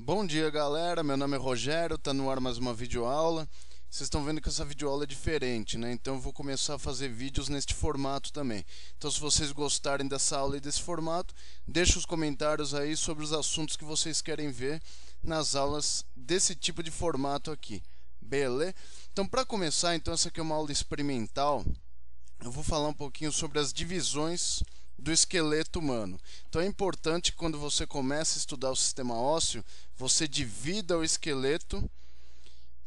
Bom dia, galera, meu nome é Rogério, tá no ar mais uma videoaula. Vocês estão vendo que essa videoaula é diferente, né? Então eu vou começar a fazer vídeos neste formato também. Então se vocês gostarem dessa aula e desse formato, deixa os comentários aí sobre os assuntos que vocês querem ver nas aulas desse tipo de formato aqui. Beleza? Então para começar, essa aqui é uma aula experimental. Eu vou falar um pouquinho sobre as divisões do esqueleto humano. Então é importante que quando você começa a estudar o sistema ósseo, você divida o esqueleto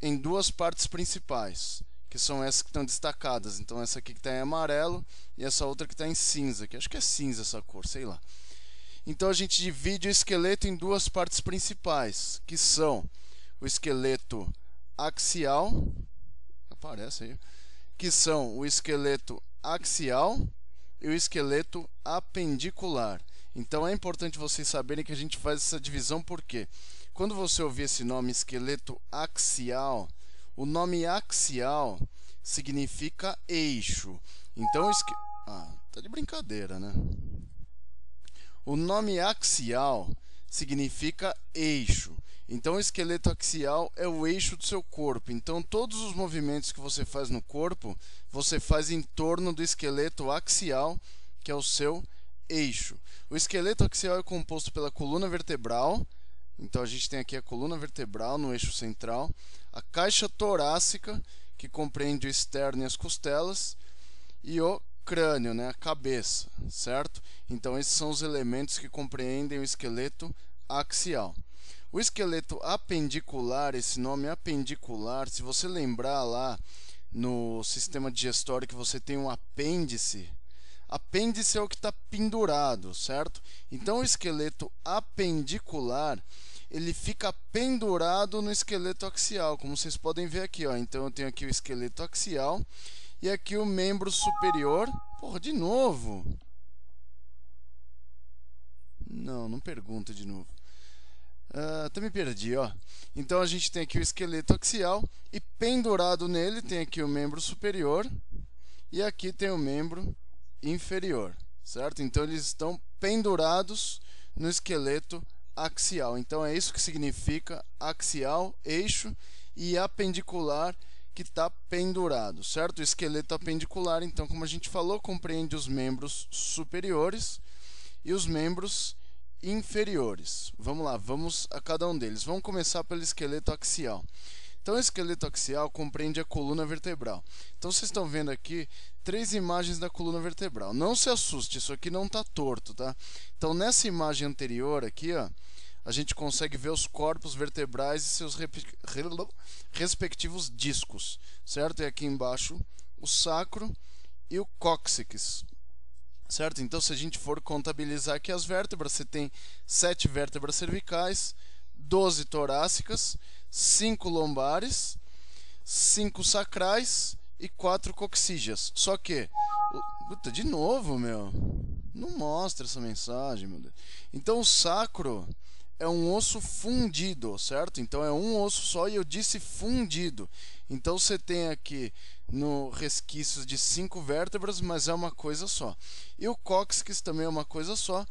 em duas partes principais, que são essas que estão destacadas. Então essa aqui que está em amarelo e essa outra que está em cinza, que acho que é cinza essa cor, sei lá. Então a gente divide o esqueleto em duas partes principais, que são o esqueleto axial, aparece aí, que são o esqueleto axial e o esqueleto apendicular. Então é importante vocês saberem que a gente faz essa divisão porque quando você ouvir esse nome esqueleto axial, o nome axial significa eixo. Então tá de brincadeira, né? O nome axial significa eixo. Então o esqueleto axial é o eixo do seu corpo. Então todos os movimentos que você faz no corpo, você faz em torno do esqueleto axial, que é o seu eixo. O esqueleto axial é composto pela coluna vertebral. Então a gente tem aqui a coluna vertebral no eixo central, a caixa torácica, que compreende o externo e as costelas, e o crânio, né, a cabeça, certo? Então esses são os elementos que compreendem o esqueleto axial. O esqueleto apendicular, esse nome apendicular, se você lembrar lá no sistema digestório que você tem um apêndice, apêndice é o que está pendurado, certo? Então o esqueleto apendicular, ele fica pendurado no esqueleto axial, como vocês podem ver aqui, ó. Então eu tenho aqui o esqueleto axial e aqui o membro superior. Porra, de novo? Não pergunta de novo. Até me perdi, ó. Então a gente tem aqui o esqueleto axial e pendurado nele tem aqui o membro superior e aqui tem o membro inferior, certo? Então eles estão pendurados no esqueleto axial. Então é isso que significa axial, eixo, e apendicular, que está pendurado, certo? O esqueleto apendicular, então, como a gente falou, compreende os membros superiores e os membros inferiores. Vamos lá, vamos a cada um deles. Vamos começar pelo esqueleto axial. Então, o esqueleto axial compreende a coluna vertebral. Então, vocês estão vendo aqui 3 imagens da coluna vertebral. Não se assuste, isso aqui não está torto, tá? Então, nessa imagem anterior aqui, ó, a gente consegue ver os corpos vertebrais e seus respectivos discos, certo? E aqui embaixo o sacro e o cóccix, certo? Então, se a gente for contabilizar aqui as vértebras, você tem 7 vértebras cervicais, 12 torácicas, 5 lombares, 5 sacrais e 4 coxígeas. Só que, puta, de novo, meu, não mostra essa mensagem, meu Deus. Então o sacro é um osso fundido, certo? Então é um osso só e eu disse fundido. Então você tem aqui no resquícios de 5 vértebras, mas é uma coisa só. E o cóccix também é uma coisa só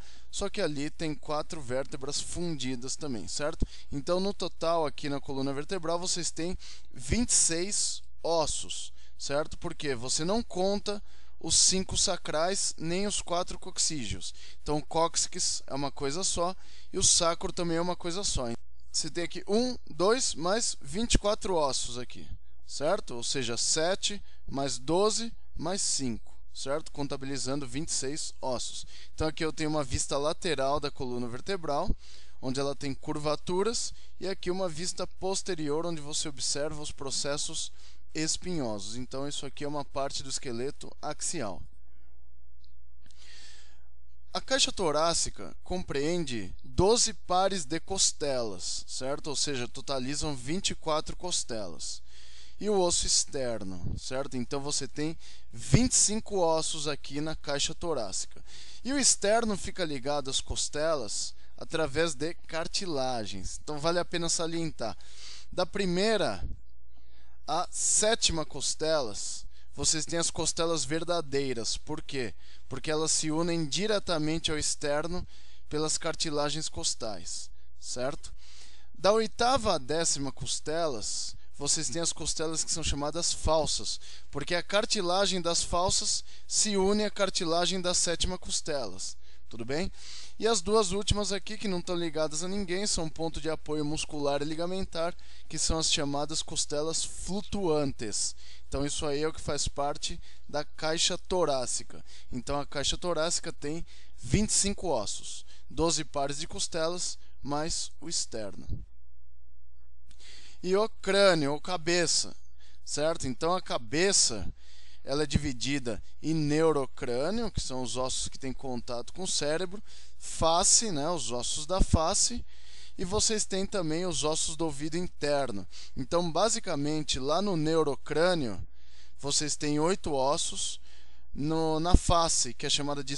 que ali tem 4 vértebras fundidas também, certo? Então no total aqui na coluna vertebral vocês têm 26 ossos, certo? Porque você não conta os 5 sacrais nem os 4 coxígeos. Então o cóccix é uma coisa só e o sacro também é uma coisa só. Você tem aqui 1, 2, mais 24 ossos aqui, certo? Ou seja, 7 mais 12 mais 5, certo? Contabilizando 26 ossos. Então aqui eu tenho uma vista lateral da coluna vertebral, onde ela tem curvaturas, e aqui uma vista posterior, onde você observa os processos espinhosos. Então isso aqui é uma parte do esqueleto axial. A caixa torácica compreende 12 pares de costelas, certo? Ou seja, totalizam 24 costelas. E o osso externo, certo? Então você tem 25 ossos aqui na caixa torácica. E o externo fica ligado às costelas através de cartilagens. Então vale a pena salientar. Da primeira a 7ª costelas, vocês têm as costelas verdadeiras. Por quê? Porque elas se unem diretamente ao externo pelas cartilagens costais, certo? Da oitava à décima costelas, vocês têm as costelas que são chamadas falsas, porque a cartilagem das falsas se une à cartilagem das sétima costelas. Tudo bem? E as duas últimas aqui, que não estão ligadas a ninguém, são um ponto de apoio muscular e ligamentar, que são as chamadas costelas flutuantes. Então, isso aí é o que faz parte da caixa torácica. Então, a caixa torácica tem 25 ossos, 12 pares de costelas, mais o externo. E o crânio, ou cabeça, certo? Então, a cabeça ela é dividida em neurocrânio, que são os ossos que têm contato com o cérebro, face, né, os ossos da face, e vocês têm também os ossos do ouvido interno. Então, basicamente, lá no neurocrânio, vocês têm 8 ossos. Na face, que é chamada de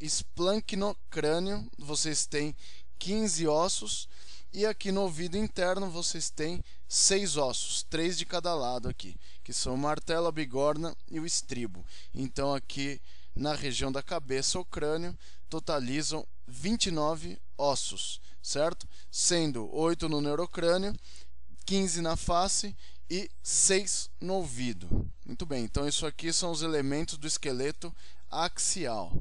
esplanquinocrânio, vocês têm 15 ossos. E aqui no ouvido interno vocês têm 6 ossos, 3 de cada lado aqui, que são o martelo, a bigorna e o estribo. Então aqui na região da cabeça ou crânio totalizam 29 ossos, certo? Sendo 8 no neurocrânio, 15 na face e 6 no ouvido. Muito bem, então isso aqui são os elementos do esqueleto axial.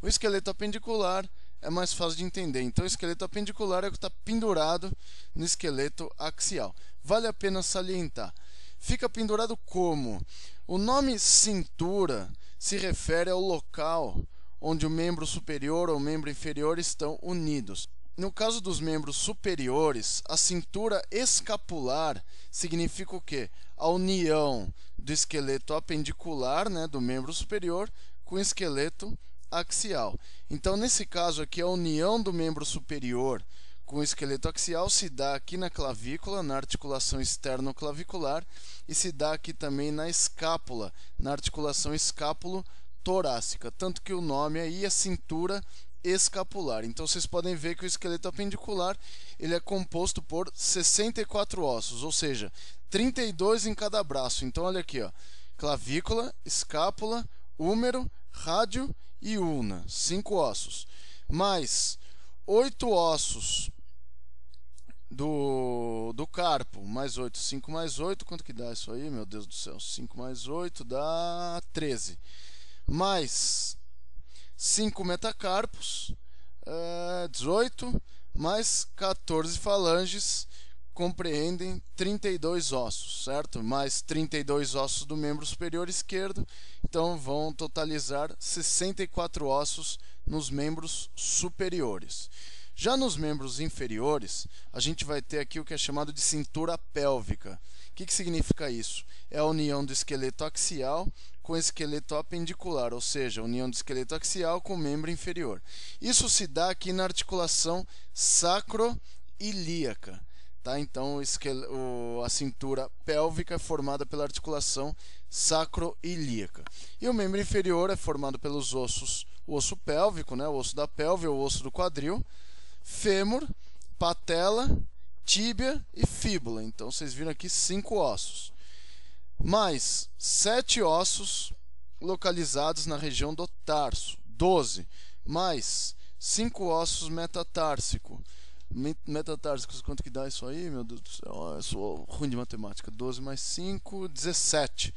O esqueleto apendicular é mais fácil de entender. Então, o esqueleto apendicular é o que está pendurado no esqueleto axial. Vale a pena salientar. Fica pendurado como? O nome cintura se refere ao local onde o membro superior ou o membro inferior estão unidos. No caso dos membros superiores, a cintura escapular significa o quê? A união do esqueleto apendicular, né, do membro superior, com o esqueleto axial. Então, nesse caso aqui, a união do membro superior com o esqueleto axial se dá aqui na clavícula, na articulação externo-clavicular, e se dá aqui também na escápula, na articulação escápulo-torácica. Tanto que o nome aí é cintura escapular. Então, vocês podem ver que o esqueleto apendicular ele é composto por 64 ossos, ou seja, 32 em cada braço. Então, olha aqui, ó, clavícula, escápula, húmero, rádio e ulna, 5 ossos, mais 8 ossos do carpo, mais 8, 5 mais 8, quanto que dá isso aí, meu Deus do céu? 5 mais 8 dá 13, mais 5 metacarpos, 18, mais 14 falanges, compreendem 32 ossos, certo? Mais 32 ossos do membro superior esquerdo, então vão totalizar 64 ossos nos membros superiores. Já nos membros inferiores, a gente vai ter aqui o que é chamado de cintura pélvica. O que significa isso? É a união do esqueleto axial com o esqueleto apendicular, ou seja, a união do esqueleto axial com o membro inferior. Isso se dá aqui na articulação sacroiliaca. Tá? Então, a cintura pélvica é formada pela articulação sacroiliaca. E o membro inferior é formado pelos ossos, o osso pélvico, né? O osso da pelve, o osso do quadril, fêmur, patela, tíbia e fíbula. Então, vocês viram aqui 5 ossos. Mais 7 ossos localizados na região do tarso, 12. Mais 5 ossos metatársicos. Metatársicos, quanto que dá isso aí? Meu Deus do céu, eu sou ruim de matemática. 12 mais 5, 17.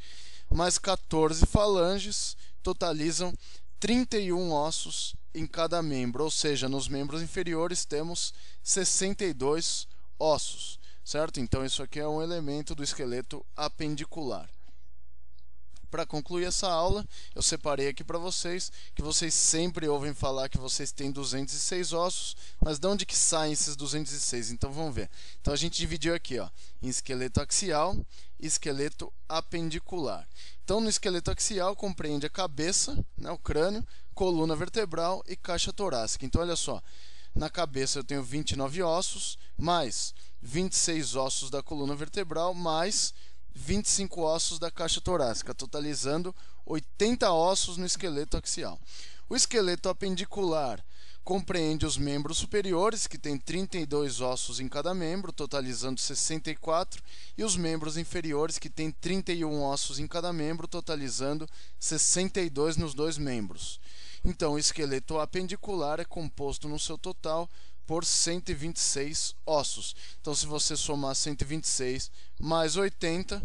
Mais 14 falanges, totalizam 31 ossos em cada membro, ou seja, nos membros inferiores temos 62 ossos, certo? Então isso aqui é um elemento do esqueleto apendicular. Para concluir essa aula, eu separei aqui para vocês que vocês sempre ouvem falar que vocês têm 206 ossos, mas de onde que saem esses 206? Então vamos ver. Então a gente dividiu aqui, ó, em esqueleto axial e esqueleto apendicular. Então no esqueleto axial compreende a cabeça, né, o crânio, coluna vertebral e caixa torácica. Então olha só, na cabeça eu tenho 29 ossos, mais 26 ossos da coluna vertebral, mais 25 ossos da caixa torácica, totalizando 80 ossos no esqueleto axial. O esqueleto apendicular compreende os membros superiores, que tem 32 ossos em cada membro, totalizando 64, e os membros inferiores, que tem 31 ossos em cada membro, totalizando 62 nos dois membros. Então, o esqueleto apendicular é composto no seu total por 126 ossos. Então, se você somar 126 mais 80,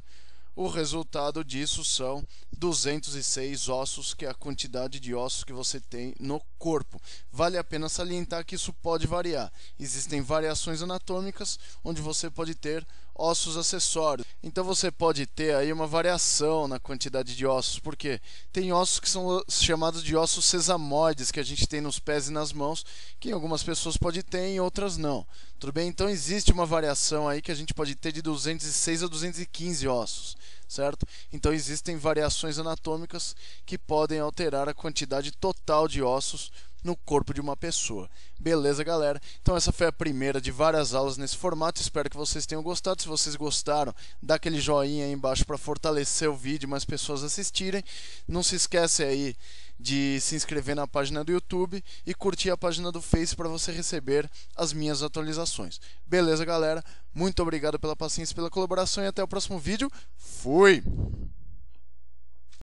o resultado disso são 206 ossos, que é a quantidade de ossos que você tem no corpo. Vale a pena salientar que isso pode variar. Existem variações anatômicas onde você pode ter ossos acessórios. Então você pode ter aí uma variação na quantidade de ossos, porque tem ossos que são chamados de ossos sesamoides, que a gente tem nos pés e nas mãos, que em algumas pessoas pode ter, em outras não. Tudo bem? Então existe uma variação aí que a gente pode ter de 206 a 215 ossos, certo? Então existem variações anatômicas que podem alterar a quantidade total de ossos no corpo de uma pessoa. Beleza, galera? Então essa foi a primeira de várias aulas nesse formato. Espero que vocês tenham gostado. Se vocês gostaram, dá aquele joinha aí embaixo para fortalecer o vídeo e mais pessoas assistirem. Não se esquece aí de se inscrever na página do YouTube e curtir a página do Face para você receber as minhas atualizações. Beleza, galera? Muito obrigado pela paciência e pela colaboração e até o próximo vídeo. Fui!